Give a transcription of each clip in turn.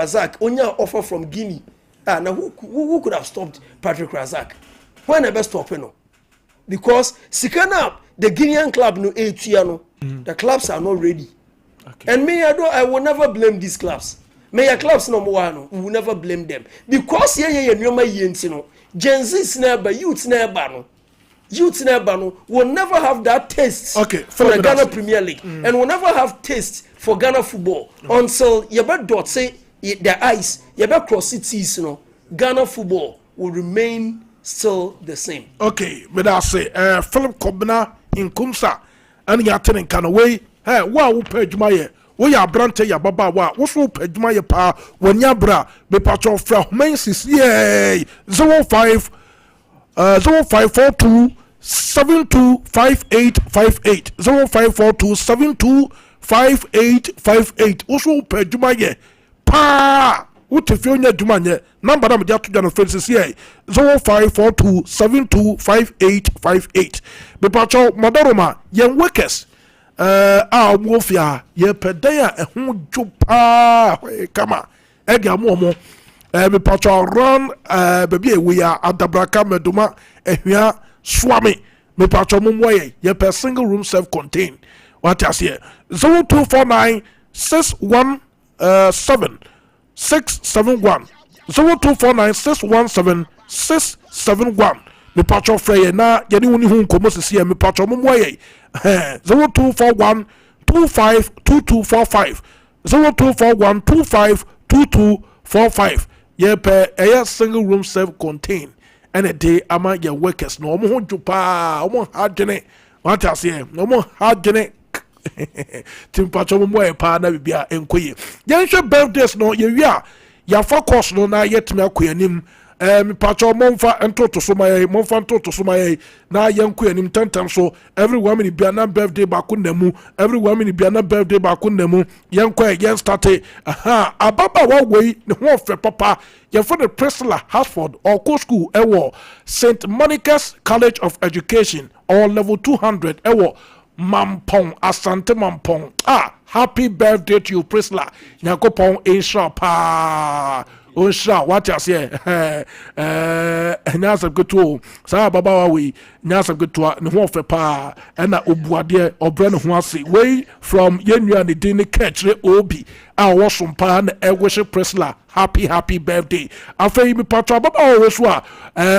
Razak, onya offer from Guinea. Now who could have stopped Patrick Razak? Why never stop no? Because Sikana, the Guinean club no Etiano, the clubs are not ready. Okay. And I will never blame these clubs. May your clubs no more, we will never blame them. Because Gen Z never, youth never will never have that taste for the Ghana Premier League and will never have taste for Ghana football until you dot say their eyes, you cross it, Ghana football will remain still the same. Okay, but I say, Philip Kobna in Kumsa and Yatin Kanaway, wow, page my. We are brante ya baba wa woso peduma ye pa wonya bra be patcho fra mensis yay 05 0542 725858 0542 725858 woso peduma ye pa utefi onya duma nye number na me to jano faces yay 0542 725858 be patcho madaroma yen workers Mofia, ye pedaya, a hujupa, kama, Egamomo, be patron run, baby, we are at the Braka Meduma, here, Swami, me patron mumway, ye per single room self contained. What I say 0249 617 671 0249 617 671. Me patron Frey na yeni woni hu nkomo sisi me patron mumway 0241 252245 0241 252245 ye per single room self contained and a day ama your workers no mo ho djupa mo hadwene what I say no mo hadwene tim patron mumway pa na bibia enkoye yen hwe birthdays no ye wi a ya focus no na yetime akoyanim mi patcho monfa entoto so my monfa entoto so my na yanku anim tantam so every woman in biana birthday ba kunnamu every woman in biana birthday ba kunnamu yanku yen start aha ababa wa wei ne ho fe papa ye for the Priscilla Hartford or co school ewo St Monica's College of Education or level 200 ewo Mampong Asante Mampong happy birthday to you Priscilla Nyakopon insha pa Onsha, what you say? Nyasa good to Sa Baba we Nyasa good to Nwafe pa and Obuade or Bren Huasi way from Yenu and the Dini catch Obi. I was from Pan worship Priscilla. Happy birthday. After me patra Baba always wa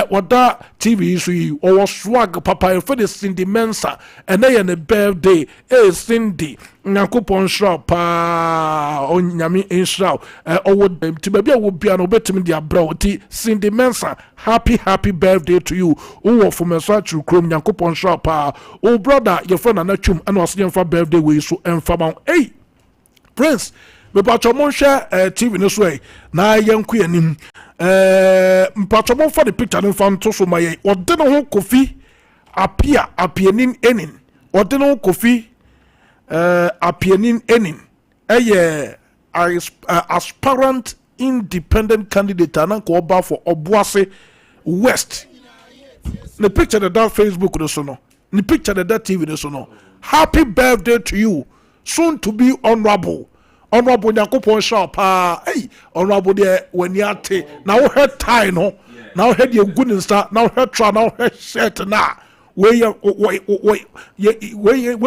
what that TV issue or swag papa for the Cindy Mensa and they the birthday Cindy Nyakopon shop on Yami in shop or to baby will be an obetimi dia broti Cindy Mensa happy birthday to you oh from a such chrome Nyakopon shop oh brother your friend anachum and was for birthday we so and from hey Prince me patcho share TV no way na yanku anim patcho for the picture no fan to so my ode no ho kofi apianin enin ode no kofi apianin enin aspirant independent candidate ananko oba for Obuase West the picture that Facebook no so no the picture that TV no so no happy birthday to you soon to be honorable Nyakopon shop hey honorable there when you ate now head tie no now head your good and start now head try now head shirt na when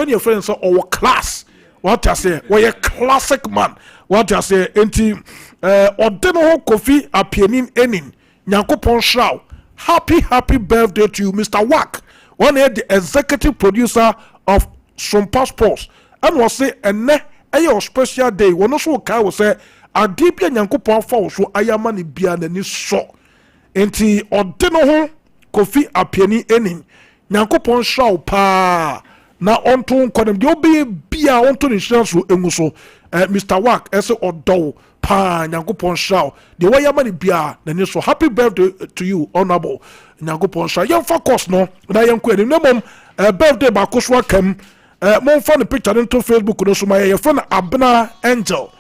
your friends are our class what I say we a classic man what I say enti odeno ho kofi apianin enin Nyakopon shop happy birthday to you Mr. Wack one head the executive producer of Sompa Sports and was say ene ayo special day wono so ka wo say adibia Nyankopon fa so ayama ne bia nani so enti ode no ho kofi apiani enin Nyankopon shaw pa na onto nkodem de obi bia onto ne hyanso engu so Mr. Wack ese odo pa Nyankopon shaw de wayama ne bia nani so happy birthday to you honorable Nyankopon shaw yan focus no na yan ko enim na mom birthday ba ko so akam mon fan the picture into Facebook no so my your friend Abna Angel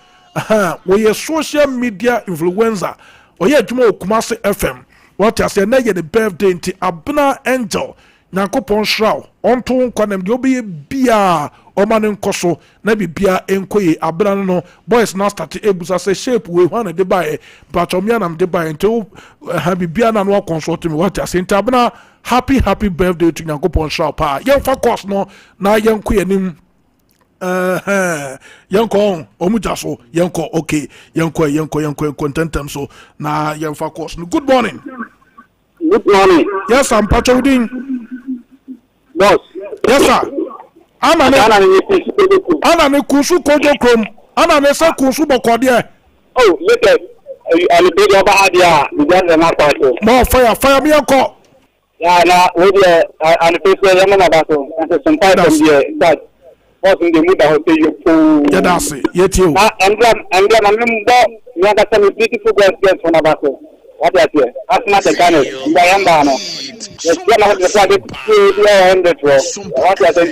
we a social media influencer or ye adwuma Kumasi FM what I say na ye the birthday nti Abna Angel nyankopon shraw onto kwanem de obi bia o ma ne nkoso na bibia enkoye abra no boys now start ebusa say shape we wan de buy but omia nam de buy until ha bibia na no consult me what I say ntabna happy birthday to nyankopon shraw pa yen fa course no na yenkoye nim yanko omuja so yanko okay yanko contentem so na yanfa course. Good morning. Good morning. Yes, I'm Pachodin. Boss. Yes, sir. Ana ne kusu kojo krom. Ana ne se kusu bokode. Oh, look at I'm big over idea. We got the map out. No fire me yanko. Yeah, na we dey and face we am na baso. And some time from there that was in the mood that hotel you. Yeah, that's it. Yet you. And I'm you got some beautiful girls from Abaso. What is it? That's not the kind of Diana. Yes, you know the project. What is it?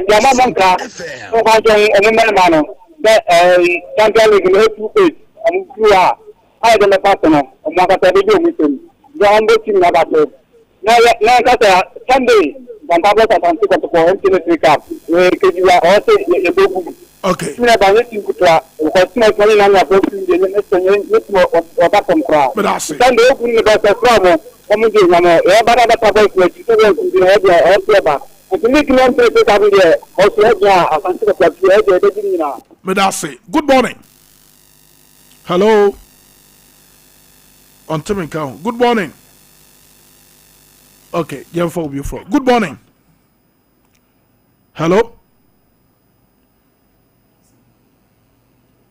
The mama car. So I don't remember. That can't tell you the 2 days. I don't know partner. I'm not a video meeting. The only Abaso. Now that's Sunday. Van Pablo and to go into the recap. You are also a okay. But that's it. Then they open the best problem. But that's it. Good morning. Hello. On Timmy count. Good morning. Okay, good morning. Hello.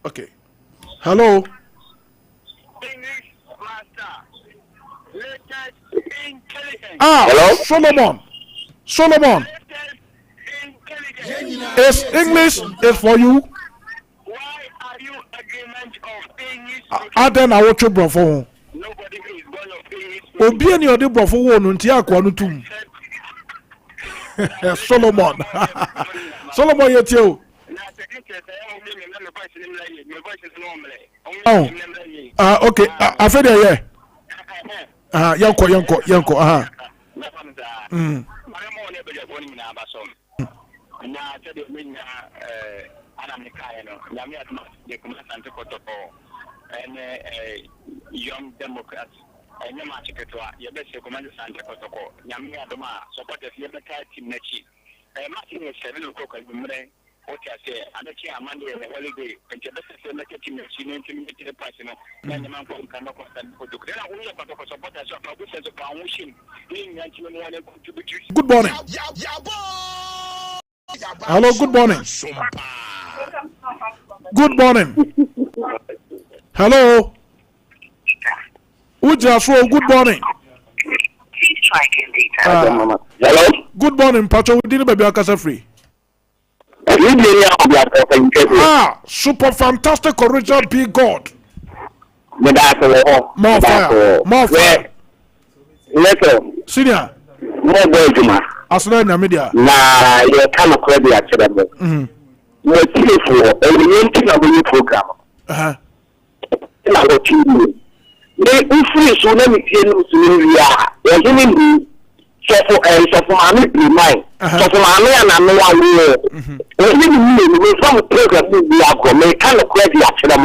Okay. Hello. Hello? Solomon. Is English is for you? Why are you agreement of English? Aden awocho brofo. Nobody is going to English. Obi eni ode brofo wo no nti akwa no tum. Solomon. Solomon yeti o. Oh. Okay. Afede ye. Yanko. Young Democrats. And your match you best recommend Santa Cotoko, Yamia Doma, support the Liberty team Nechi. Martin is 7 o'clock at the morning. What I say, and the chair Monday and the holiday, and your best selected team, she named to the president, and the man from Kano Constant for the only supporters of our business of our wishing, being 91 contributors. Good morning. Hello, good morning. Good morning. Hello. Ujaso, good morning. Please try again later. Hello? Good morning, Pacho. We didn't be a free. Super fantastic original be God. More fire. Senior. Asuna na media. Na you come credit at them. You are for a program. If so let me tell you, so for my mind. So for my and I know I will. When you from program, we are going to kind of credit at them.